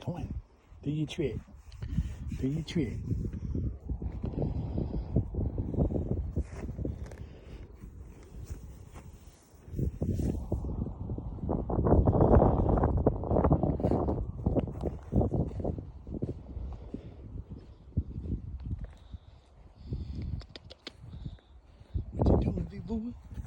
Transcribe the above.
Come on. Do your trick. Do your trick. What you doing, big boy?